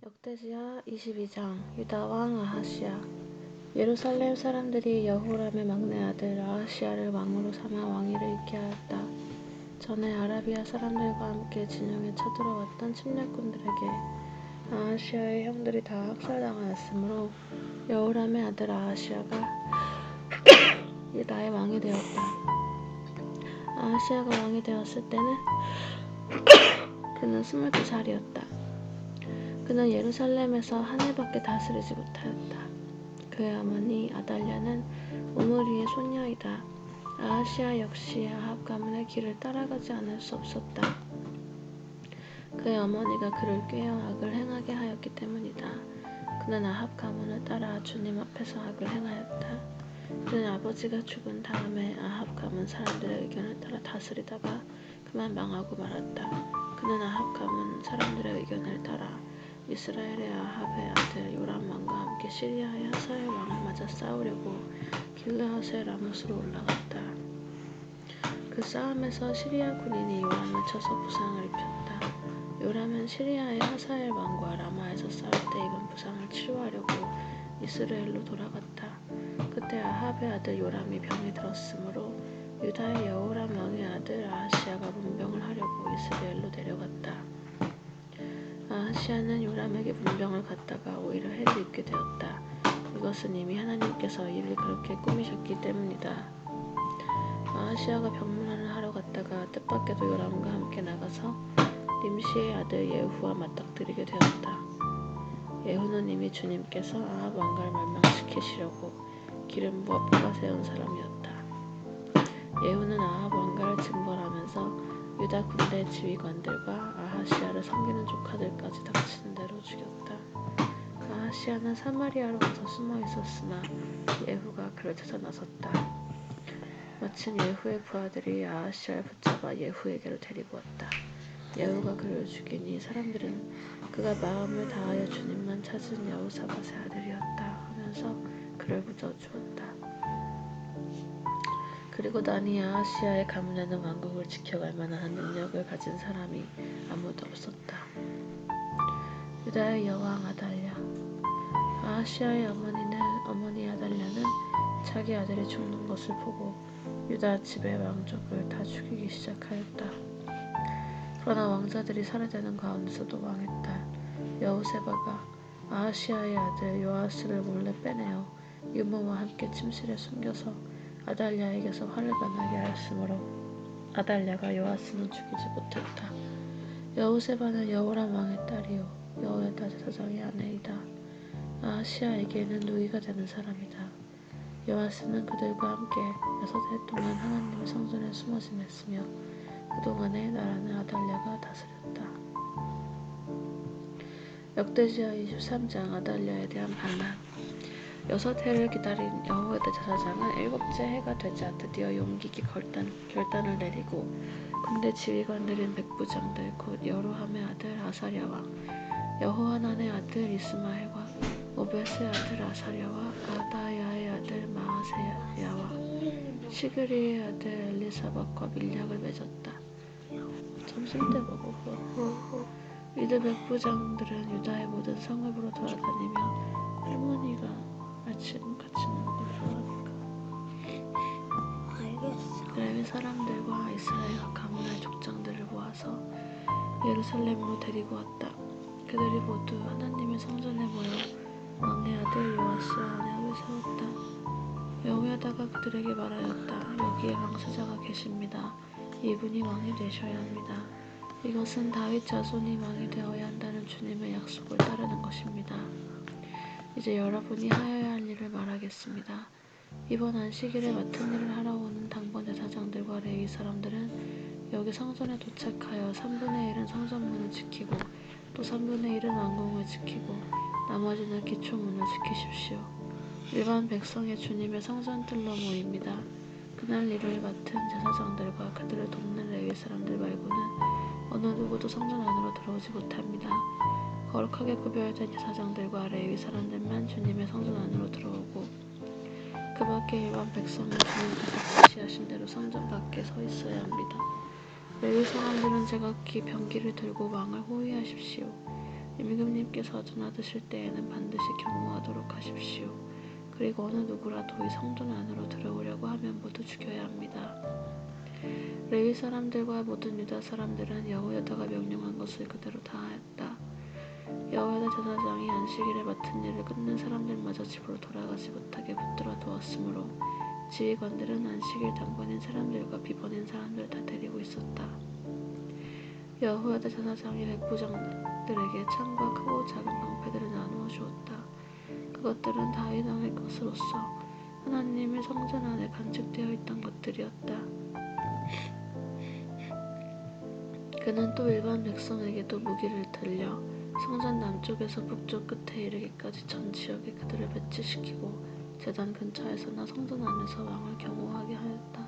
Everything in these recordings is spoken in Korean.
역대지하 22장 유다 왕 아하시야. 예루살렘 사람들이 여호람의 막내 아들 아하시야를 왕으로 삼아 왕위를 잇게 하였다. 전에 아라비아 사람들과 함께 진영에 쳐들어왔던 침략군들에게 아하시야의 형들이 다 학살당하였으므로 여호람의 아들 아하시야가 유다의 왕이 되었다. 아하시야가 왕이 되었을 때는 그는 22살이었다. 그는 예루살렘에서 한 해밖에 다스리지 못하였다. 그의 어머니 아달랴는 오므리의 손녀이다. 아하시야 역시 아합 가문의 길을 따라가지 않을 수 없었다. 그의 어머니가 그를 꾀어 악을 행하게 하였기 때문이다. 그는 아합 가문을 따라 주님 앞에서 악을 행하였다. 그는 아버지가 죽은 다음에 아합 가문 사람들의 의견을 따라 다스리다가 그만 망하고 말았다. 그는 아합 가문 사람들의 의견을 따라 이스라엘의 아합의 아들 요람 왕과 함께 시리아의 하사엘 왕을 맞아 싸우려고 길르앗의 라못으로 올라갔다. 그 싸움에서 시리아 군인이 요람을 쳐서 부상을 입혔다. 요람은 시리아의 하사엘 왕과 라마에서 싸울 때 입은 부상을 치료하려고 이스라엘로 돌아갔다. 그때 아합의 아들 요람이 병이 들었으므로 유다의 여호람 왕의 아들 아하시야가 문병을 하려고 이스라엘로 내려갔다. 아하시야는 요람에게 문병을 갔다가 오히려 해를 입게 되었다. 이것은 이미 하나님께서 이를 그렇게 꾸미셨기 때문이다. 아하시야가 병문안을 하러 갔다가 뜻밖에도 요람과 함께 나가서 nim시의 아들 예후와 맞닥뜨리게 되었다. 예후는 이미 주님께서 아합 왕가를 멸망시키시려고 기름 부어 뽑아 세운 사람이었다. 예후는 아합 왕가를 징벌하면서 유다 군대 지휘관들과 아하시야를 섬기는 조카들까지 닥치는 대로 죽였다. 아하시야는 사마리아로 가서 숨어 있었으나 예후가 그를 찾아 나섰다. 마침 예후의 부하들이 아하시야를 붙잡아 예후에게로 데리고 왔다. 예후가 그를 죽이니 사람들은 그가 마음을 다하여 주님만 찾은 여호사밧의 아들이었다 하면서 그를 묻어 주었다. 그리고 나니 아하시야의 가문에는 왕국을 지켜갈 만한 능력을 가진 사람이 아무도 없었다. 유다의 여왕 아달랴. 아하시야의 어머니 아달랴는 자기 아들이 죽는 것을 보고 유다 집의 왕족을 다 죽이기 시작하였다. 그러나 왕자들이 살해되는 가운데서도 왕의 딸 여호세바가 아하시야의 아들 요아스를 몰래 빼내어 유모와 함께 침실에 숨겨서 아달랴에게서 화를 가나게 하였으므로 아달랴가 요아스는 죽이지 못했다. 여호세바는 여호람 왕의 딸이요 여호야다 제사장의 아내이다. 아하시야에게는 누이가 되는 사람이다. 요아스는 그들과 함께 6해 동안 하나님의 성전에 숨어 지냈으며 그동안에 나라는 아달랴가 다스렸다. 역대지하 23장 아달랴에 대한 반란. 6해를 기다린 여호야다 제사장은 7째 해가 되자 드디어 용기기 결단을 내리고 군대 지휘관들인 백부장들 곧 여로함의 아들 아사랴 왕, 여호하난의 아들 이스마엘과 오벳의 아들 아사랴와 아다야의 아들 마아세야와 시그리의 아들 엘리사박과 밀약을 맺었다. 점심때 먹어. 이들 백부장들은 유다의 모든 성읍으로 돌아다니며 할머니가 아침 같이 먹는 걸 좋아하니까. 알겠어. 레위 사람들과 이스라엘 가문의 족장들을 모아서 예루살렘으로 데리고 왔다. 그들이 모두 하나님의 성전에 모여 왕의 아들 요아스 안에 세웠다. 여호야다가 그들에게 말하였다. 여기에 왕세자가 계십니다. 이분이 왕이 되셔야 합니다. 이것은 다윗 자손이 왕이 되어야 한다는 주님의 약속을 따르는 것입니다. 이제 여러분이 하여야 할 일을 말하겠습니다. 이번 안식일에 맡은 일을 하러 오는 당번 제사장들과 레위 사람들은 여기 성전에 도착하여 3분의 1은 성전문을 지키고 또 3분의 1은 왕궁을 지키고 나머지는 기초문을 지키십시오. 일반 백성의 주님의 성전뜰로 모입니다. 그날 일을 맡은 제사장들과 그들을 돕는 레위 사람들 말고는 어느 누구도 성전 안으로 들어오지 못합니다. 거룩하게 구별된 제사장들과 레위 사람들만 주님의 성전 안으로 들어오고 그 밖에 일반 백성은 주님께서 지시하신 대로 성전 밖에 서 있어야 합니다. 레위 사람들은 제각기 병기를 들고 왕을 호위하십시오. 임금님께서 전하드실 때에는 반드시 경고하도록 하십시오. 그리고 어느 누구라도 이 성전 안으로 들어오려고 하면 모두 죽여야 합니다. 레위 사람들과 모든 유다 사람들은 여호야다가 명령한 것을 그대로 다 하였다. 여호야다 제사장이 안식일에 맡은 일을 끝낸 사람들마저 집으로 돌아가지 못하게 붙들어 두었으므로 지휘관들은 안식일 당번인 사람들과 비번인 사람들을 다 데리고 있었다. 여호야다 제사장이 백부장들에게 창과 크고 작은 방패들을 나누어 주었다. 그것들은 다윗 왕의 것으로서 하나님의 성전 안에 간직되어 있던 것들이었다. 그는 또 일반 백성에게도 무기를 들려 성전 남쪽에서 북쪽 끝에 이르기까지 전 지역에 그들을 배치시키고 제단 근처에서나 성전 안에서 왕을 경호하게 하였다.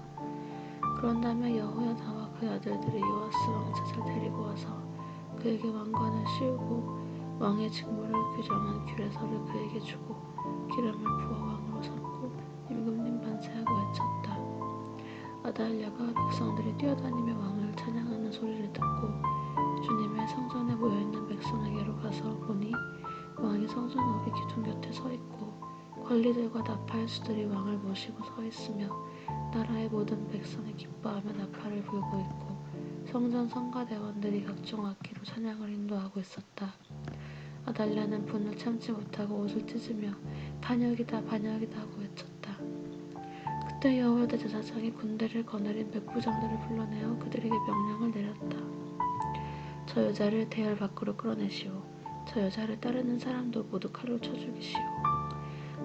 그런 다음에 여호야다와 그 아들들이 요아스 왕 제사를 데리고 와서 그에게 왕관을 씌우고 왕의 직무를 규정한 규례서를 그에게 주고 기름을 부어 왕으로 삼고 임금님 반세하고 외쳤다. 아달랴가 백성들이 뛰어다니며 왕을 찬양하는 소리를 듣고 주님의 성전에 모여있는 백성에게로 가서 보니 왕이 성전 우리 기둥 곁에 서 있고 관리들과 나팔수들이 왕을 모시고 서 있으며 나라의 모든 백성이 기뻐하며 나팔을 불고 있고 성전 성가대원들이 각종 악기로 찬양을 인도하고 있었다. 아달랴는 분을 참지 못하고 옷을 찢으며 반역이다 반역이다 하고 외쳤다. 그때 여호야다 제사장이 군대를 거느린 백부장들을 불러내어 그들에게 명령을 내렸다. 저 여자를 대열 밖으로 끌어내시오. 저 여자를 따르는 사람도 모두 칼로 쳐 죽이시오.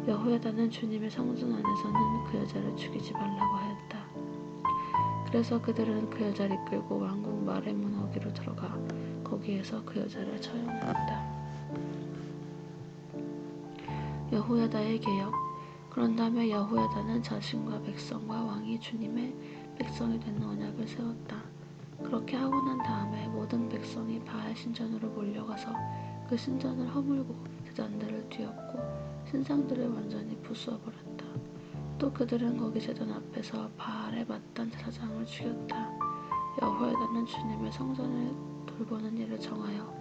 여호야다는 주님의 성전 안에서는 그 여자를 죽이지 말라고 하였다. 그래서 그들은 그 여자를 이끌고 왕궁 말의 문 어기로 들어가 거기에서 그 여자를 처형하였다. 여호야다의 개혁. 그런 다음에 여호야다는 자신과 백성과 왕이 주님의 백성이 되는 언약을 세웠다. 그렇게 하고 난 다음에 모든 백성이 바알 신전으로 몰려가서 그 신전을 허물고 제단들을 뒤엎고 신상들을 완전히 부수어버렸다. 또 그들은 거기 제단 앞에서 바알에 맞단 제사장을 죽였다. 여호야다는 주님의 성전을 돌보는 일을 정하여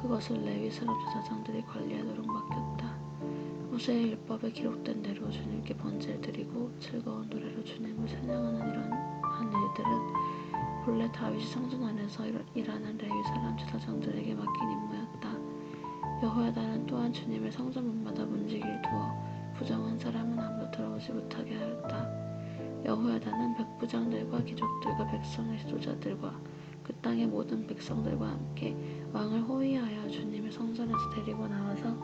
그것을 레위 사람 제사장들이 관리하도록 맡겼다. 모세의 율법에 기록된 대로 주님께 번제를 드리고 즐거운 노래로 주님을 찬양하는 이러한 일들은 본래 다윗이 성전 안에서 일하는 레위 사람 제사장들에게 맡긴 임무였다. 여호야다는 또한 주님의 성전 문마다 문지기를 두어 부정한 사람은 아무도 들어오지 못하게 하였다. 여호야다는 백부장들과 귀족들과 백성의 지도자들과 그 땅의 모든 백성들과 함께 왕을 호위하여 주님의 성전에서 데리고 나와서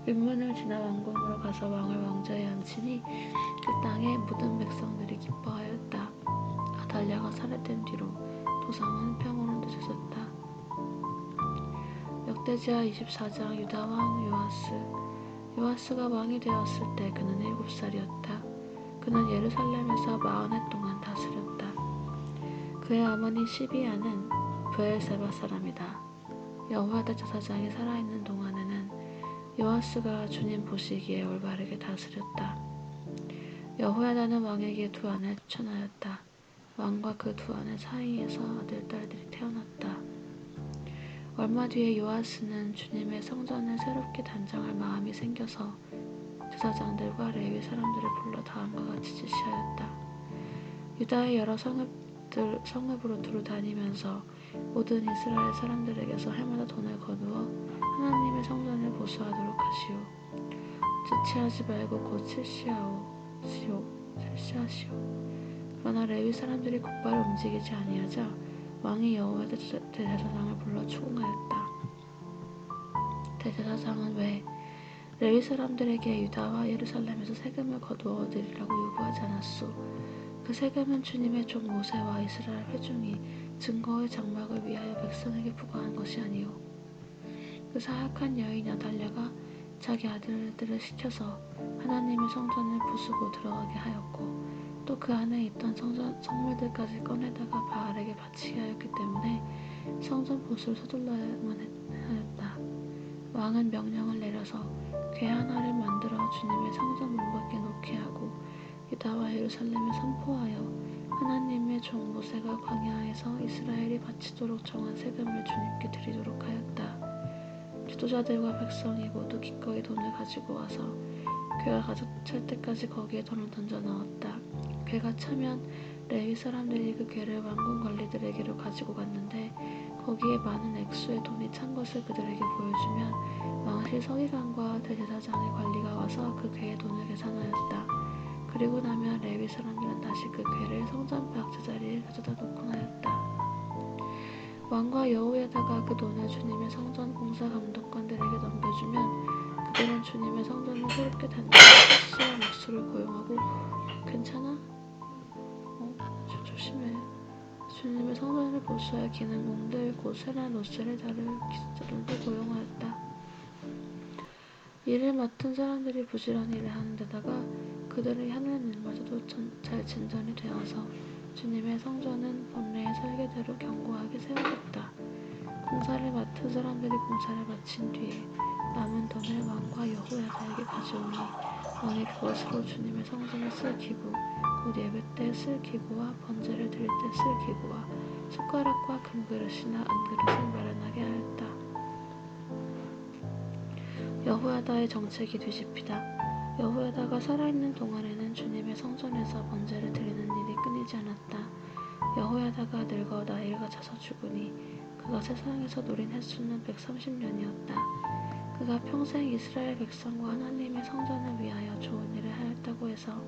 윗문을 지나 왕궁으로 가서 왕을 왕좌에 앉히니 그 땅의 모든 백성들이 기뻐하였다. 아달랴가 살해된 뒤로 도성은 평온을 되찾았다. 역대지하 24장. 유다 왕 요아스. 요아스가 왕이 되었을 때 그는 7살이었다. 그는 예루살렘에서 40해 동안 다스렸다. 그의 어머니 시비아는 브엘세바 사람이다. 여호야다 제사장이 살아있는 동안에는 요아스가 주님 보시기에 올바르게 다스렸다. 여호야다는 왕에게 두 아내를 추천하였다. 왕과 그 두 아내 사이에서 아들, 딸들이 태어났다. 얼마 뒤에 요아스는 주님의 성전을 새롭게 단장할 마음이 생겨서 제사장들과 레위 사람들을 불러 다음과 같이 지시하였다. 유다의 여러 성읍으로 두루 다니면서 모든 이스라엘 사람들에게서 해마다 돈을 거두어 하나님의 성전을 보수하도록 하시오. 지체하지 말고 곧 실시하시오. 그러나 레위 사람들이 곧바로 움직이지 아니하자 왕이 여호야다 대제사장을 불러 추궁하였다. 대제사장은 왜 레위 사람들에게 유다와 예루살렘에서 세금을 거두어 드리라고 요구하지 않았소? 그 세금은 주님의 종 모세와 이스라엘 회중이 증거의 장막을 위하여 백성에게 부과한 것이 아니오. 그 사악한 여인 아달랴가 자기 아들들을 시켜서 하나님의 성전을 부수고 들어가게 하였고 또 그 안에 있던 성물들까지 꺼내다가 바알에게 바치게 하였기 때문에 성전 보수를 서둘러야만 하였다. 왕은 명령을 내려서 궤 하나를 만들어 주님의 성전 문 밖에 놓게 하고 유다와 예루살렘에 선포하여 하나님의 종 모세가 광야에서 이스라엘이 바치도록 정한 세금을 주님께 드리도록 하였다. 지도자들과 백성이 모두 기꺼이 돈을 가지고 와서 괴가 가득 찰 때까지 거기에 돈을 던져 넣었다. 괴가 차면 레위 사람들이 그 괴를 왕궁 관리들에게로 가지고 갔는데 거기에 많은 액수의 돈이 찬 것을 그들에게 보여주면 왕실 서기관과 대제사장의 관리가 와서 그 괴의 돈을 계산하였다. 그리고 나면 레위 사람들은 다시 그 괴를 성전 밖 제자리에 가져다 놓곤 하였다. 왕과 여호야다가 그 돈을 주님의 성전 공사 감독관들에게 넘겨주면 그들은 주님의 성전을 새롭게 단장한 수스와 목수를 고용하고 괜찮아? 조심해. 주님의 성전을 보수할 기능공들 곧 세란 로셀을 다룰 기술자들도 고용하였다. 일을 맡은 사람들이 부지런히 일을 하는 데다가 그들의 하는 일마저도 잘 진전이 되어서 주님의 성전은 본래의 설계대로 견고하게 세워졌다. 공사를 맡은 사람들이 공사를 마친 뒤에 남은 돈을 왕과 여호야다에게 가져오니 왕이 그것으로 주님의 성전을 쓸 기구 곧 예배 때 쓸 기구와 번제를 드릴 때 쓸 기구와 숟가락과 금그릇이나 은그릇을 마련하게 하였다. 여호야다의 정책이 뒤집히다. 여호야다가 살아있는 동안에는 주님의 성전에서 번제를 드리는 일이 끊이지 않았다. 여호야다가 늙어 나이가 차서 죽으니 그가 세상에서 누린 횟수는 130년이었다. 그가 평생 이스라엘 백성과 하나님의 성전을 위하여 좋은 일을 하였다고 해서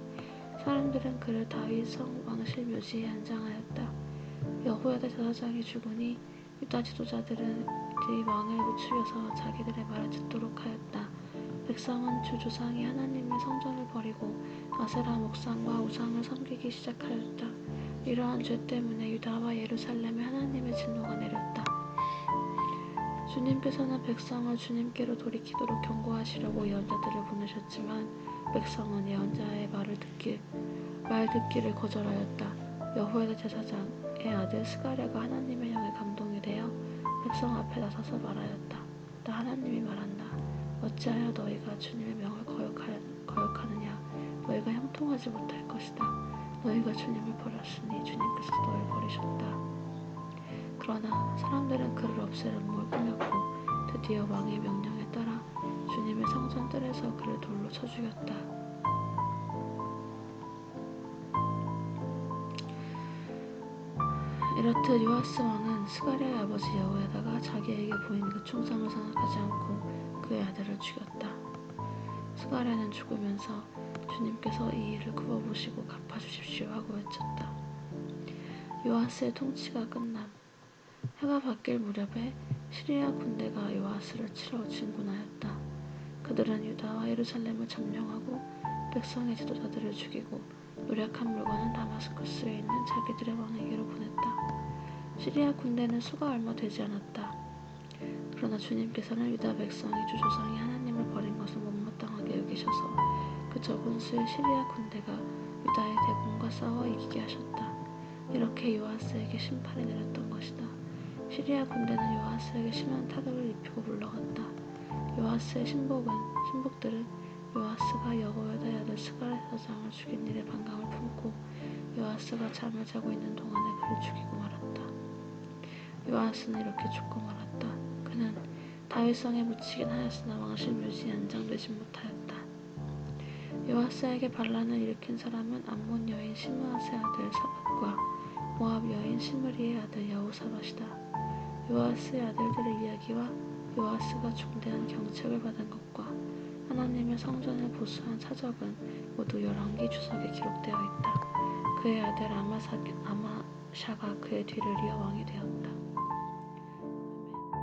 사람들은 그를 다윗 성 왕실 묘지에 안장하였다. 여호야다 제사장이 죽으니 유다 지도자들은 왕을 부추겨서 자기들의 말을 듣도록 하였다. 백성은 주 조상이 하나님의 성전을 버리고 아세라 목상과 우상을 섬기기 시작하였다. 이러한 죄 때문에 유다와 예루살렘에 하나님의 진노가 내렸다. 주님께서는 백성을 주님께로 돌이키도록 경고하시려고 예언자들을 보내셨지만 백성은 예언자의 말 듣기를 거절하였다. 여호야다 제사장의 아들 스가랴가 하나님의 영에 감동이 되어 백성 앞에 나서서 말하였다. 나 하나님이 말한다. 어찌하여 너희가 주님의 명을 거역하느냐. 너희가 형통하지 못할 것이다. 너희가 주님을 버렸으니 주님께서 너희를 버리셨다. 그러나 사람들은 그를 없앨 음모를 꾸몄고 드디어 왕의 명령에 따라 주님의 성전 뜰에서 그를 돌로 쳐 죽였다. 이렇듯 요아스 왕은 스가랴의 아버지 여호야다가 자기에게 보인 그 충성을 생각하지 않고 그의 아들을 죽였다. 스가랴는 죽으면서 주님께서 이 일을 굽어보시고 갚아주십시오 하고 외쳤다. 요아스의 통치가 끝남. 해가 바뀔 무렵에 시리아 군대가 요아스를 치러 진군하였다. 그들은 유다와 예루살렘을 점령하고 백성의 지도자들을 죽이고 노력한 물건은 다마스커스에 있는 자기들의 왕에게로 보냈다. 시리아 군대는 수가 얼마 되지 않았다. 그러나 주님께서는 유다 백성이 주 조상이 하나님을 버린 것을 못마땅하게 여기셔서 그 적은 수의 시리아 군대가 유다의 대군과 싸워 이기게 하셨다. 이렇게 요아스에게 심판이 내렸던 것이다. 시리아 군대는 요아스에게 심한 타격을 입히고 물러갔다. 요아스의 신복들은 요아스가 여호야다의 아들 스가랴 제사장을 죽인 일에 반감을 품고 요아스가 잠을 자고 있는 동안에 그를 죽이고 말았다. 요아스는 이렇게 죽고 말았다. 그는 다윗성에 묻히긴 하였으나 왕실 묘지에 안장되지 못하였다. 요아스에게 반란을 일으킨 사람은 암몬 여인 시므아스의 아들 사밧과 모압 여인 시므리의 아들 여호사밧이다. 요아스의 아들들의 이야기와 요아스가 중대한 경책을 받은 것과 하나님의 성전을 보수한 사적은 모두 열왕기 주석에 기록되어 있다. 그의 아들 아마샤가 그의 뒤를 이어 왕이 되었다.